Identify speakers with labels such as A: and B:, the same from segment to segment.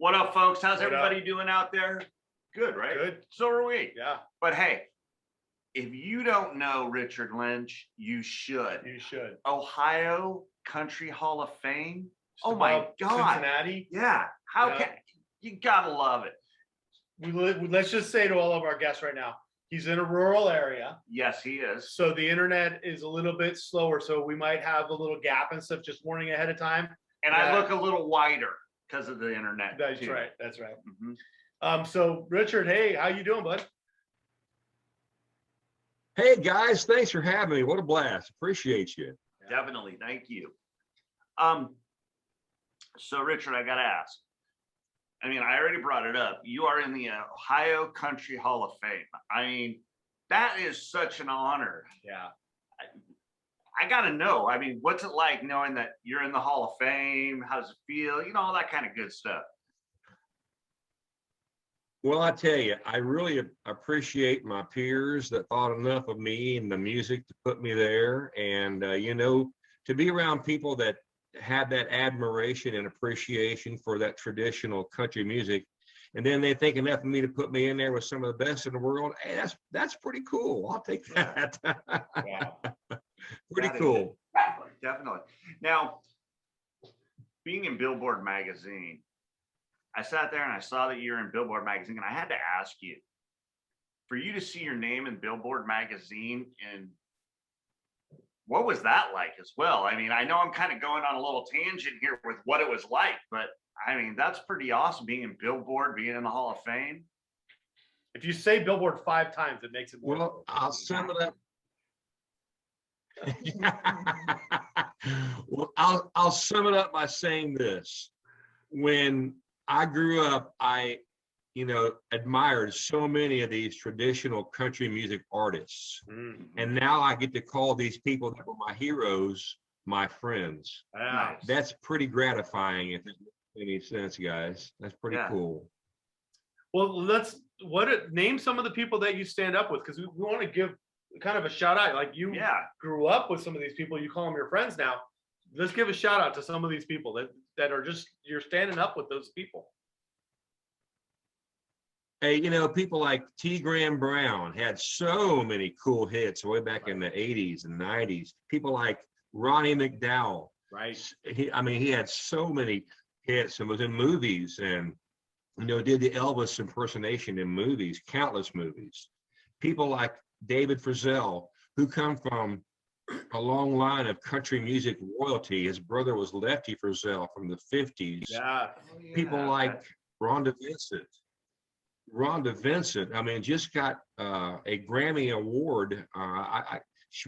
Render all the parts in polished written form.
A: What up, folks? How's
B: What
A: everybody
B: up?
A: doing out there? Good, right?
B: Good.
A: So are we.
B: Yeah,
A: But hey, if you don't know Richard Lynch, you should.
B: you should.
A: Ohio Country Hall of Fame.
B: Just
A: Oh my
B: above
A: God.
B: Cincinnati.
A: Yeah. How
B: Yeah.
A: can you gotta love it?
B: Let's just say to all of our guests right now, he's in a rural area,
A: Yes, he is.
B: so the internet is a little bit slower. So we might have a little gap and stuff. Just warning ahead of time.
A: And I look a little whiter because of the internet.
B: That's
A: too.
B: right. That's right.
A: Mhm.
B: So Richard, hey, how you doing, bud?
C: Hey guys, thanks for having me. What a blast. Appreciate you.
A: Definitely. Thank you. So Richard, I gotta ask. I mean, I already brought it up. You are in the Ohio Country Hall of Fame. I mean, that is such an honor.
B: Yeah.
A: I gotta know. I mean, what's it like knowing that you're in the Hall of Fame? How does it feel? You know, all that kind of good stuff.
C: Well, I tell you, I really appreciate my peers that thought enough of me and the music to put me there. And, you know, to be around people that have that admiration and appreciation for that traditional country music. And then they think enough of me to put me in there with some of the best in the world. Hey, that's pretty cool. I'll take that.
B: Wow.
C: Pretty
A: That is
C: cool.
A: Definitely. Now, being in Billboard magazine, I sat there and I saw that you're in Billboard magazine, and I had to ask you, for you to see your name in Billboard magazine, and what was that like as well? I mean, I know I'm kind of going on a little tangent here with what it was like, but I mean, that's pretty awesome being in Billboard, being in the Hall of Fame.
B: If you say Billboard 5 times, it makes it more.
C: Well, I'll sum it up. Well, I'll sum it up by saying this. When I grew up, I, you know, admired so many of these traditional country music artists.
B: Mm.
C: And now I get to call these people that were my heroes, my friends.
B: Yeah.
C: That's pretty gratifying, if it makes any sense, guys. That's pretty cool.
B: Well, name some of the people that you stand up with, because we want to give kind of a shout out. Like you grew up with some of these people, you call them your friends now. Let's give a shout out to some of these people that are just, you're standing up with those people.
C: Hey, you know, people like T. Graham Brown had so many cool hits way back in the 80s and 90s. People like Ronnie McDowell.
B: Right.
C: He had so many hits and was in movies and, you know, did the Elvis impersonation in movies, countless movies. People like David Frizzell, who come from a long line of country music royalty. His brother was Lefty Frizzell from the 50s.
B: Yeah.
C: People like Rhonda Vincent, I mean, just got a Grammy Award.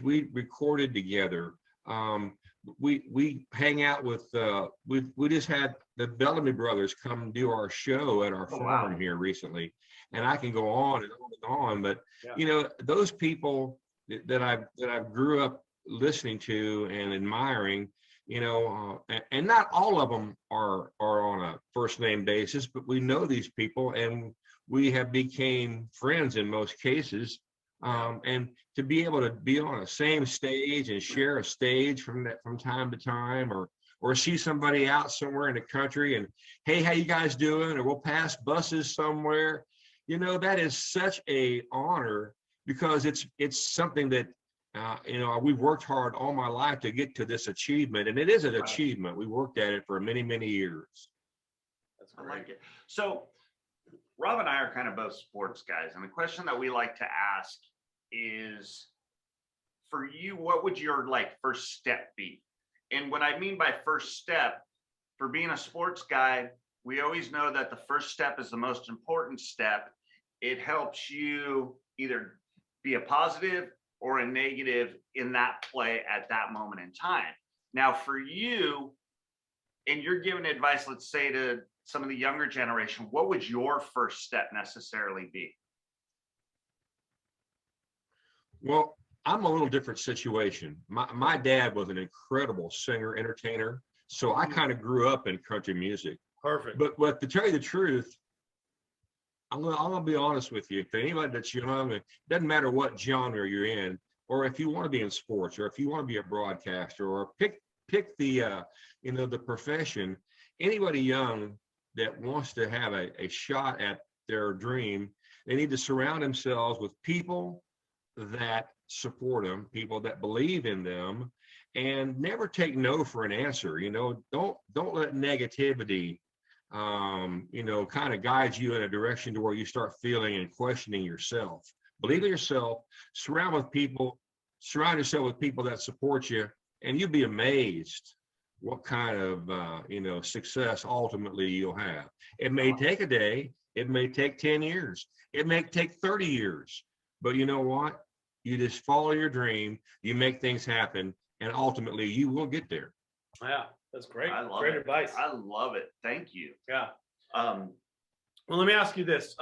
C: We recorded together. We hang out with, we just had the Bellamy brothers come do our show at our farm here recently. And I can go on and on and on, but you know, those people that I grew up listening to and admiring, you know, and not all of them are on a first name basis, but we know these people and we have became friends in most cases. And to be able to be on the same stage and share a stage from time to time, or see somebody out somewhere in the country and, hey, how you guys doing? Or we'll pass buses somewhere. You know, that is such a honor, because it's something that, you know, we've worked hard all my life to get to this achievement, and it is an achievement. We worked at it for many, many years.
A: That's great. I like it. So Rob and I are kind of both sports guys, and the question that we like to ask is, for you, what would your first step be? And what I mean by first step, for being a sports guy, we always know that the first step is the most important step. It helps you either be a positive or a negative in that play at that moment in time. Now, for you, and you're giving advice, let's say to some of the younger generation, what would your first step necessarily be?
C: Well, I'm a little different situation. My dad was an incredible singer, entertainer. So I kind of grew up in country music.
B: Perfect.
C: But to tell you the truth, I'm gonna be honest with you. For anybody that's young, it doesn't matter what genre you're in, or if you want to be in sports, or if you want to be a broadcaster, or pick the you know, the profession. Anybody young that wants to have a shot at their dream, they need to surround themselves with people that support them, people that believe in them, and never take no for an answer. Don't let negativity kind of guide you in a direction to where you start feeling and questioning yourself. Believe in yourself, surround yourself with people that support you, and you'll be amazed what kind of success ultimately you'll have. It may take a day, it may take 10 years, it may take 30 years, but you know what? You just follow your dream, you make things happen, and ultimately you will get there.
B: Yeah, that's great.
A: I love
B: great
A: it.
B: advice.
A: I love it. Thank you.
B: Yeah.
A: Well,
B: let me ask you this.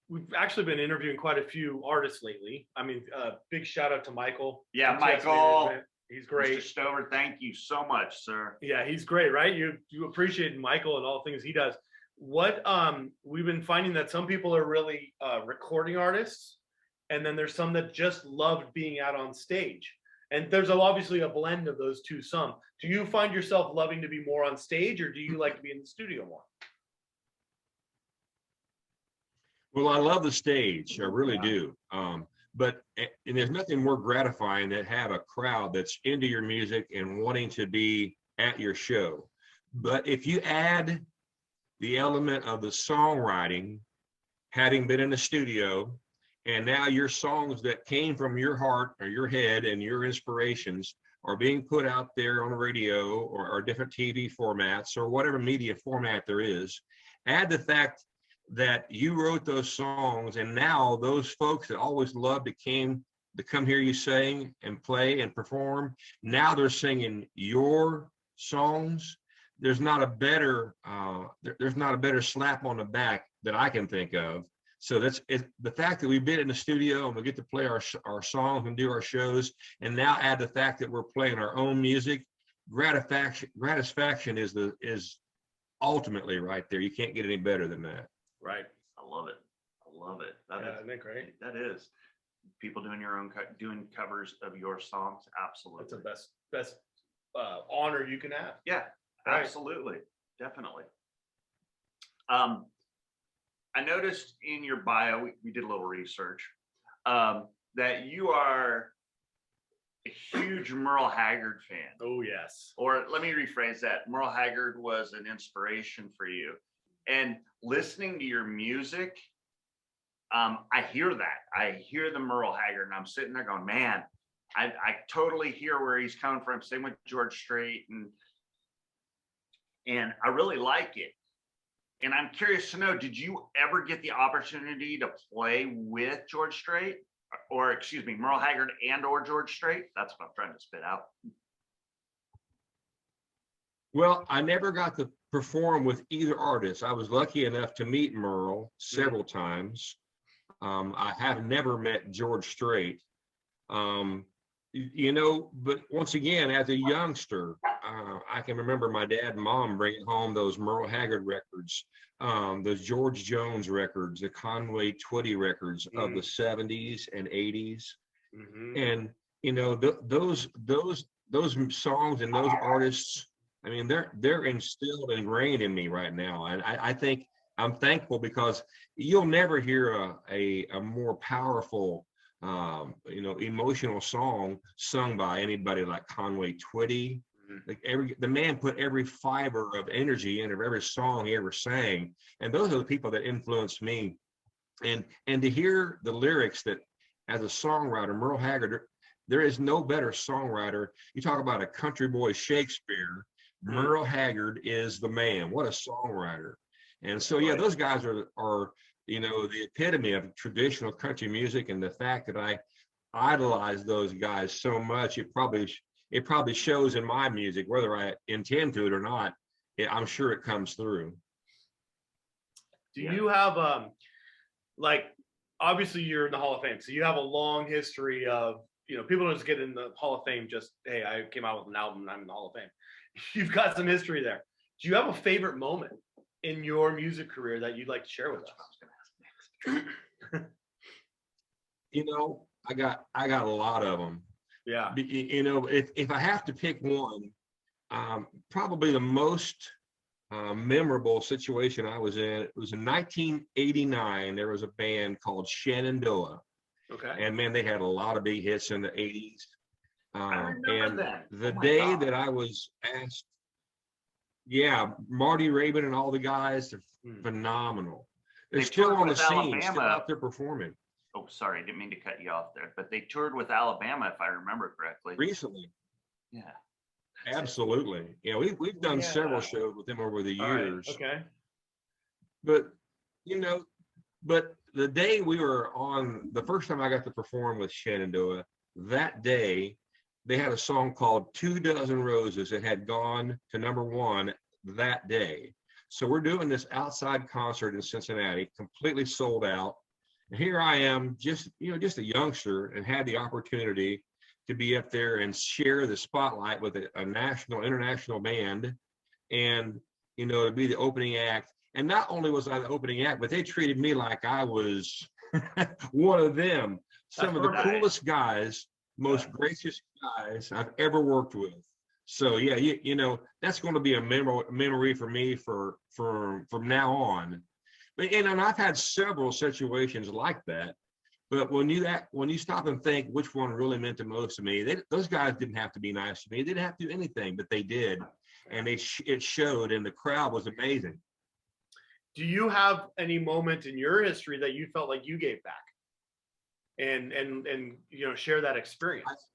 B: We've actually been interviewing quite a few artists lately. I mean, big shout out to Michael.
A: Yeah, Michael.
B: He's great.
A: Mr. Stover, thank you so much, sir.
B: Yeah, he's great, right? You appreciate Michael and all the things he does. What we've been finding that some people are really recording artists, and then there's some that just loved being out on stage. And there's obviously a blend of those two. Some. Do you find yourself loving to be more on stage, or do you like to be in the studio more?
C: Well, I love the stage, I really do. But there's nothing more gratifying than have a crowd that's into your music and wanting to be at your show. But if you add the element of the songwriting, having been in the studio, and now your songs that came from your heart or your head and your inspirations are being put out there on the radio or different TV formats or whatever media format there is, add the fact that you wrote those songs, and now those folks that always loved to come hear you sing and play and perform, now they're singing your songs. There's not a better slap on the back that I can think of. So that's it. The fact that we've been in the studio and we get to play our songs and do our shows, and now add the fact that we're playing our own music, gratification is ultimately right there. You can't get any better than that.
A: Right. I love it. I love it.
B: Isn't that great?
A: That is. People doing doing covers of your songs. Absolutely.
B: That's the best honor you can have.
A: Yeah,
B: right.
A: Absolutely. Definitely. I noticed in your bio, we did a little research, that you are a huge Merle Haggard fan.
B: Oh, yes.
A: Or let me rephrase that. Merle Haggard was an inspiration for you. And listening to your music, I hear that. I hear the Merle Haggard, and I'm sitting there going, man, I totally hear where he's coming from. Same with George Strait, and I really like it. And I'm curious to know, did you ever get the opportunity to play with George Strait, or excuse me, Merle Haggard and or George Strait? That's what I'm trying to spit out.
C: Well, I never got to perform with either artist. I was lucky enough to meet Merle several times. I have never met George Strait. But once again, as a youngster, I can remember my dad and mom bringing home those Merle Haggard records, those George Jones records, the Conway Twitty records of the 70s and 80s. And, those songs and those artists, I mean, they're instilled and ingrained in me right now. And I think I'm thankful because you'll never hear a more powerful, emotional song sung by anybody like Conway Twitty. Like the man put every fiber of energy into every song he ever sang. And those are the people that influenced me. And to hear the lyrics that as a songwriter, Merle Haggard, there is no better songwriter. You talk about a country boy Shakespeare, Merle Haggard is the man. What a songwriter. And so, yeah, those guys are the epitome of traditional country music. And the fact that I idolize those guys so much, it probably shows in my music, whether I intend to it or not. I'm sure it comes through.
B: Do you have obviously you're in the Hall of Fame, so you have a long history of, people don't just get in the Hall of Fame just, hey, I came out with an album and I'm in the Hall of Fame. You've got some history there. Do you have a favorite moment in your music career that you'd like to share with us?
C: I got a lot of them.
B: Yeah.
C: If I have to pick one, probably the most memorable situation I was in. It was in 1989. There was a band called Shenandoah.
B: Okay.
C: And man, they had a lot of big hits in the 80s.
A: I remember
C: And
A: that.
C: the
A: Oh my
C: day
A: God.
C: that I was asked, yeah, Marty Rabin and all the guys are phenomenal. They're
A: They
C: still
A: toured
C: on the
A: with
C: scene, still
A: Alabama.
C: out there performing.
A: Oh, sorry, didn't mean to cut you off there, but they toured with Alabama, if I remember correctly.
C: Recently,
A: Yeah.
C: absolutely. Yeah, we've done
A: Yeah.
C: several shows with them over the
B: All right,
C: years.
B: okay.
C: But you know, but the day we were on, the first time I got to perform with Shenandoah, that day they had a song called 2 Dozen Roses that had gone to #1 that day. So we're doing this outside concert in Cincinnati, completely sold out. And here I am, just a youngster, and had the opportunity to be up there and share the spotlight with a national, international band, and to be the opening act. And not only was I the opening act, but they treated me like I was one of them. Some of the coolest guys, most gracious guys I've ever worked with. So yeah, that's going to be a memory for me from now on. But and I've had several situations like that. But when you stop and think which one really meant the most to me, those guys didn't have to be nice to me. They didn't have to do anything, but they did, and it showed, and the crowd was amazing.
B: Do you have any moment in your history that you felt like you gave back, and share that experience?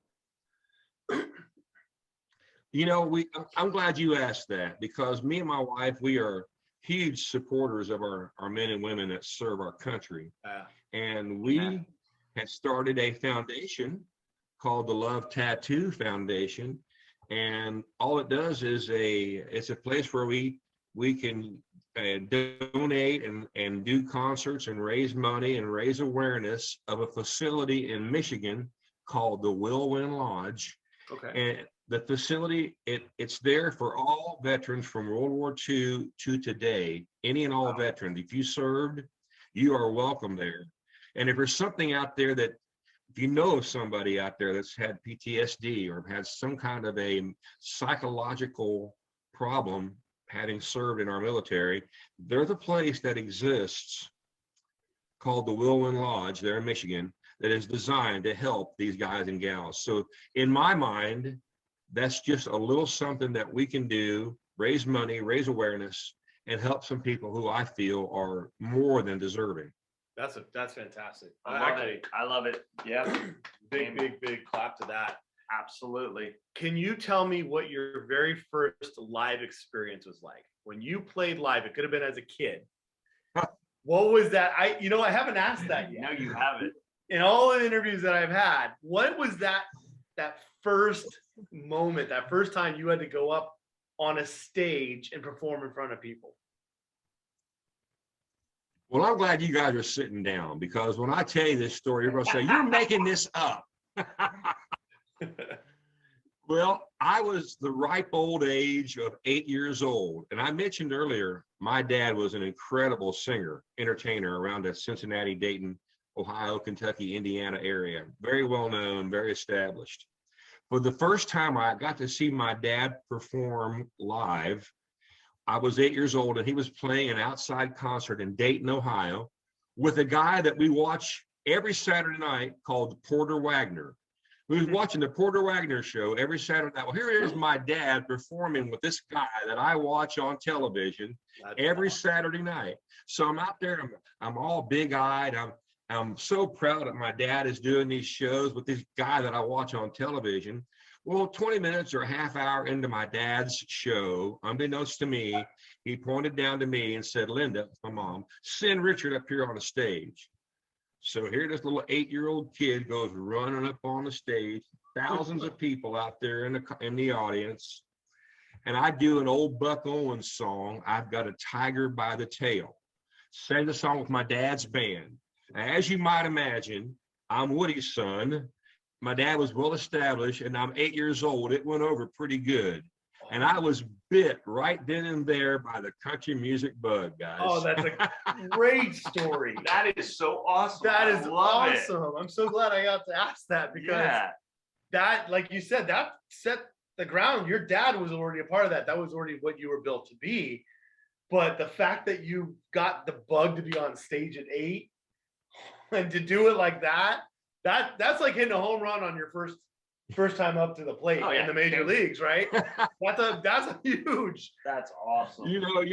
C: I'm glad you asked that, because me and my wife, we are huge supporters of our men and women that serve our country. And we had started a foundation called the Love Tattoo Foundation. And all it does is it's a place where we can donate and do concerts and raise money and raise awareness of a facility in Michigan called the Whirlwind Lodge.
B: Okay.
C: And the facility, it's there for all veterans from World War II to today, any and all veterans. If you served, you are welcome there. And if there's something out there if you know of somebody out there that's had PTSD or has some kind of a psychological problem having served in our military, there's a place that exists called the Whirlwind Lodge there in Michigan that is designed to help these guys and gals. So in my mind, that's just a little something that we can do, raise money, raise awareness, and help some people who I feel are more than deserving.
B: That's fantastic.
A: I love it. Yeah.
B: Big clap to that.
A: Absolutely.
B: Can you tell me what your very first live experience was like? When you played live, it could have been as a kid. What was that? I haven't asked that yet.
A: No, you haven't.
B: In all the interviews that I've had, what was that first moment, that first time you had to go up on a stage and perform in front of people?
C: Well, I'm glad you guys are sitting down, because when I tell you this story, you're going to say, you're making this up. Well, I was the ripe old age of 8 years old. And I mentioned earlier, my dad was an incredible singer, entertainer around the Cincinnati, Dayton, Ohio, Kentucky, Indiana area. Very well known, very established. For the first time I got to see my dad perform live, I was 8 years old, and he was playing an outside concert in Dayton, Ohio, with a guy that we watch every Saturday night called Porter Wagner. We was watching the Porter Wagner show every Saturday night. Well, here is my dad performing with this guy that I watch on television every Saturday night. So I'm out there, I'm all big-eyed. I'm so proud that my dad is doing these shows with this guy that I watch on television. Well, 20 minutes or a half hour into my dad's show, unbeknownst to me, he pointed down to me and said, Linda, my mom, send Richard up here on the stage. So here this little 8-year-old kid goes running up on the stage, thousands of people out there in the audience. And I do an old Buck Owens song, I've Got a Tiger by the Tail. Sang the song with my dad's band. As you might imagine, I'm Woody's son. My dad was well established, and I'm 8 years old. It went over pretty good. And I was bit right then and there by the country music bug, guys.
B: Oh, that's a great story.
A: That is so awesome.
B: That is awesome.
A: It.
B: I'm so glad I got to ask that, because that, like you said, that set the ground. Your dad was already a part of that. That was already what you were built to be. But the fact that you got the bug to be on stage at 8 and to do it like that's like hitting a home run on your first time up to the plate in the major leagues, right? That's a huge.
A: That's awesome.
C: You know,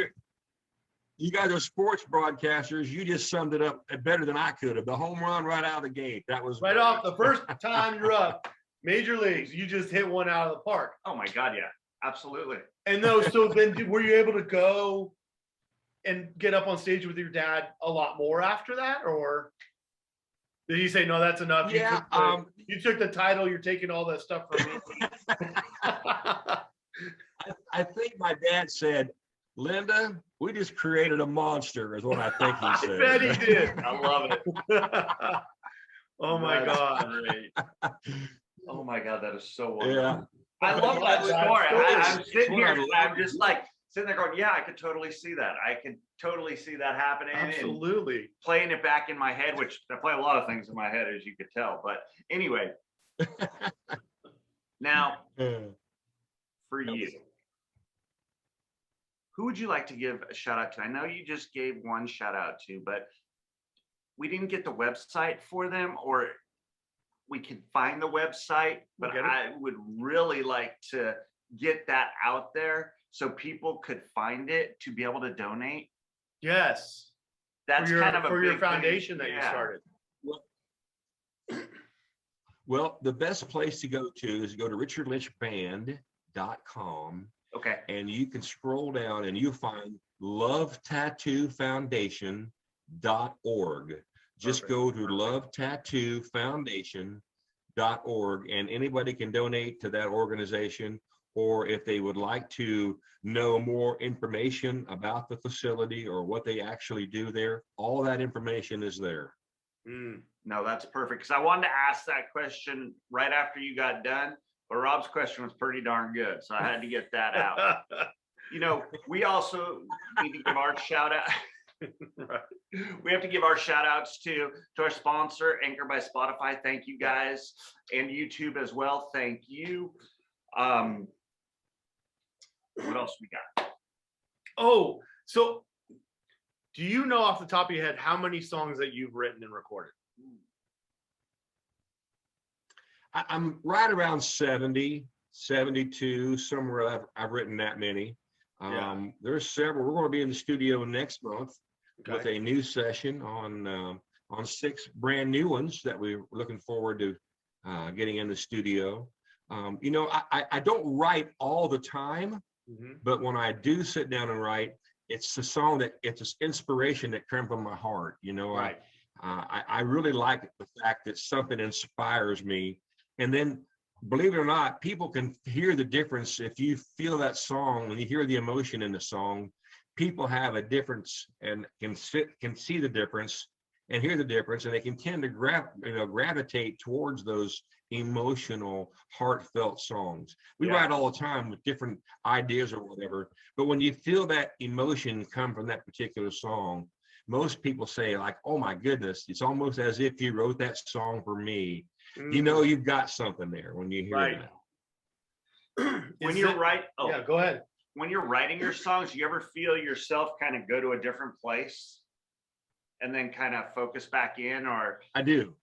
C: you guys are sports broadcasters. You just summed it up better than I could have. The home run right out of the gate. That was
B: right off the first time you're up, major leagues. You just hit one out of the park.
A: Oh my God, yeah, absolutely.
B: And so then were you able to go and get up on stage with your dad a lot more after that, or did he say no? That's enough.
C: Yeah,
B: you took the title. You're taking all that stuff from me.
C: I think my dad said, Linda, we just created a monster, is what I think he said.
B: I bet he did.
A: I love it.
B: Oh my God.
A: Great. Oh my God, that is so wonderful.
C: Yeah.
A: I love that story. I'm sitting here, I'm just like sitting there going, yeah, I could totally see that. I could totally see that happening.
B: Absolutely.
A: And playing it back in my head, which I play a lot of things in my head, as you could tell. But anyway, now for you, who would you like to give a shout out to? I know you just gave one shout out to, but we didn't get the website for them, or we can find the website, but I would really like to get that out there so people could find it to be able to donate.
B: Yes.
A: That's kind of a
B: for your
A: big
B: foundation
A: thing.
B: that you started.
C: Well, the best place to go to is go to richardlynchband.com.
A: Okay.
C: And you can scroll down and you'll find lovetattoofoundation.org. Just go to lovetattoofoundation.org, and anybody can donate to that organization, or if they would like to know more information about the facility or what they actually do there, all that information is there.
A: No, that's perfect, because I wanted to ask that question right after you got done, but Rob's question was pretty darn good, so I had to get that out. You know, we also need to give our shout out. We have to give our shout outs to our sponsor, Anchor by Spotify. Thank you guys, and YouTube as well. Thank you. What else we got?
B: Oh, so do you know off the top of your head how many songs that you've written and recorded?
C: I'm right around 70, 72, somewhere I've written that many. There's several. We're going to be in the studio next month with a new session on 6 brand new ones that we're looking forward to getting in the studio. You know, I don't write all the time, but when I do sit down and write, it's a song that it's an inspiration that comes from my heart. You know, I really like the fact that something inspires me, and then, believe it or not, people can hear the difference. If you feel that song, when you hear the emotion in the song, people have a difference and can see the difference and hear the difference, and they can tend to gravitate towards those emotional, heartfelt songs. We write all the time with different ideas or whatever, but when you feel that emotion come from that particular song, most people say, like, oh my goodness, it's almost as if you wrote that song for me. You know, you've got something there when you hear that.
A: When you're
B: go ahead.
A: When you're writing your songs, you ever feel yourself kind of go to a different place and then kind of focus back in? Or
C: I do.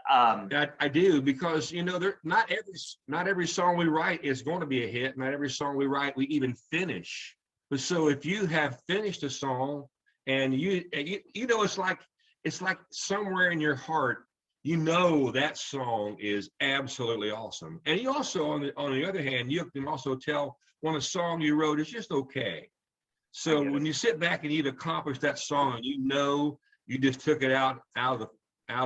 C: I do, because, you know, not every song we write is going to be a hit. Not every song we write we even finish. But so if you have finished a song and you know, it's like somewhere in your heart, you know that song is absolutely awesome. And you also, on the other hand, you can also tell when a song you wrote is just okay. So when you sit back and you've accomplished that song, and you know you just took it out of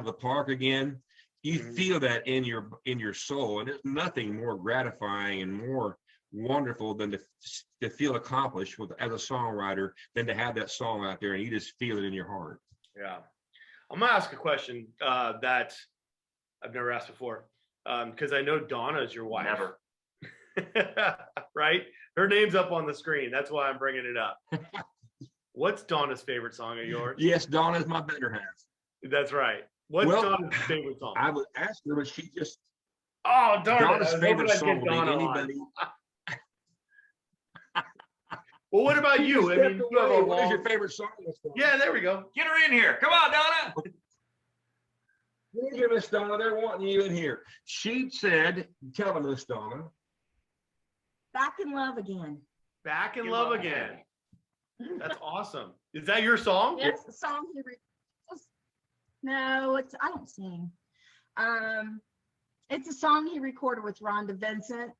C: the park again, you feel that in your soul, and there's nothing more gratifying and more wonderful than to feel accomplished as a songwriter than to have that song out there and you just feel it in your heart.
B: Yeah. I'm gonna ask a question that I've never asked before, because I know Donna is your wife.
A: Never.
B: Right? Her name's up on the screen. That's why I'm bringing it up. What's Donna's favorite song of yours?
C: Yes, Donna's my better half.
B: That's right. What's Donna's favorite song?
C: I would ask her, but she just.
B: Oh, darn
C: Donna's
B: it.
C: favorite song would be anybody.
B: Well, what about you? I mean, you have a
C: What is your
B: long...
C: favorite song? Miss Donna?
B: Yeah, there we go.
A: Get her in here. Come on, Donna.
C: Thank you, Miss Donna. They're wanting you in here. She said, tell them, Miss Donna.
D: Back in Love Again.
B: Back in Love Again. That's awesome. Is that your song?
D: Yes, the song no, I don't sing. It's a song he recorded with Rhonda Vincent,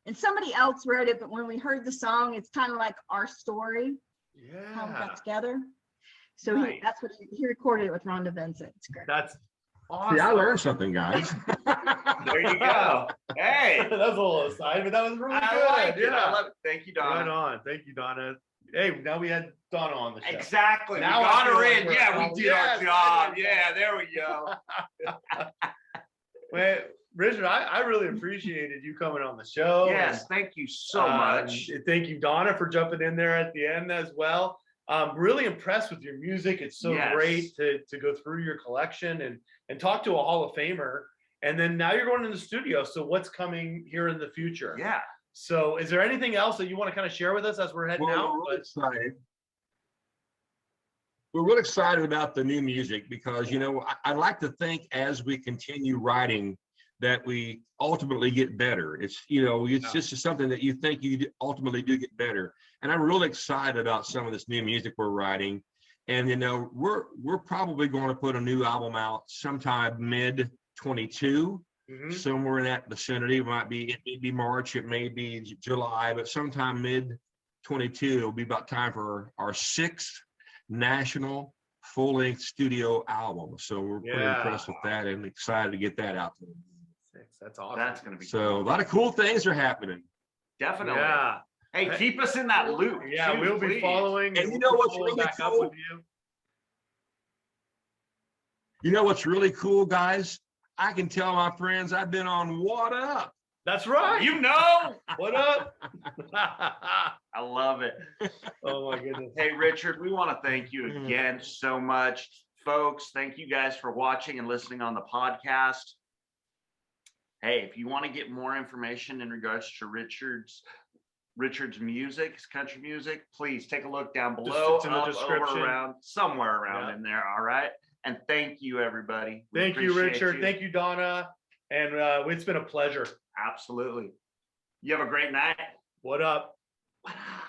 D: and somebody else wrote it. But when we heard the song, it's kind of like our story, how we got together. So
A: Nice.
D: that's what he recorded it with Rhonda Vincent. It's great.
B: That's awesome.
C: See, I learned something, guys.
A: There you go. Hey,
B: That was a little aside, but that was really
A: I
B: good.
A: like it.
B: Yeah.
A: I love it. Thank you,
B: Right
A: Donna.
B: on. Thank you, Donna. Hey, now we had Donna on the show.
A: Exactly.
B: Now
A: We
B: I
A: got
B: feel
A: her
B: like
A: in.
B: we're-
A: Yeah, we did
B: Yes,
A: our job.
B: I did.
A: Yeah, there we go.
B: Well, Richard, I really appreciated you coming on the show.
A: Yes, thank you so much.
B: And thank you, Donna, for jumping in there at the end as well. Really impressed with your music. It's so
A: Yes.
B: great to go through your collection and talk to a Hall of Famer. And then now you're going in the studio. So what's coming here in the future?
A: Yeah.
B: So is there anything else that you want to kind of share with us as we're heading out?
C: We're really excited. We're really excited about the new music because, you know, I like to think as we continue writing that we ultimately get better. It's, you know, it's just something that you think you ultimately do get better. And I'm really excited about some of this new music we're writing. And, you know, we're probably going to put a new album out sometime mid 22, somewhere in that vicinity. It may be March, it may be July, but sometime mid 22, it'll be about time for our 6th national full-length studio album. So we're pretty impressed with that and excited to get that out.
B: That's awesome.
A: That's going to be
C: So a lot of cool things are happening.
A: definitely.
B: Yeah.
A: Hey, keep us in that loop.
B: Yeah,
A: too,
B: we'll be
A: please.
B: following.
C: And you know what's
B: following
C: really
B: back up
C: cool?
B: with you.
C: You know what's really cool, guys? I can tell my friends I've been on What Up.
B: That's right.
A: You know.
B: What up?
A: I love it.
B: Oh my goodness.
A: Hey, Richard, we want to thank you again so much. Folks, thank you guys for watching and listening on the podcast. Hey, if you want to get more information in regards to Richard's music, his country music, please take a look down below,
B: It's in the
A: up,
B: description.
A: over, around, somewhere around
B: Yeah.
A: in there. All right. And thank you, everybody. We
B: Thank you,
A: appreciate
B: Richard.
A: you.
B: Thank you, Donna. And it's been a pleasure.
A: Absolutely. You have a great night.
B: What up?
A: What up?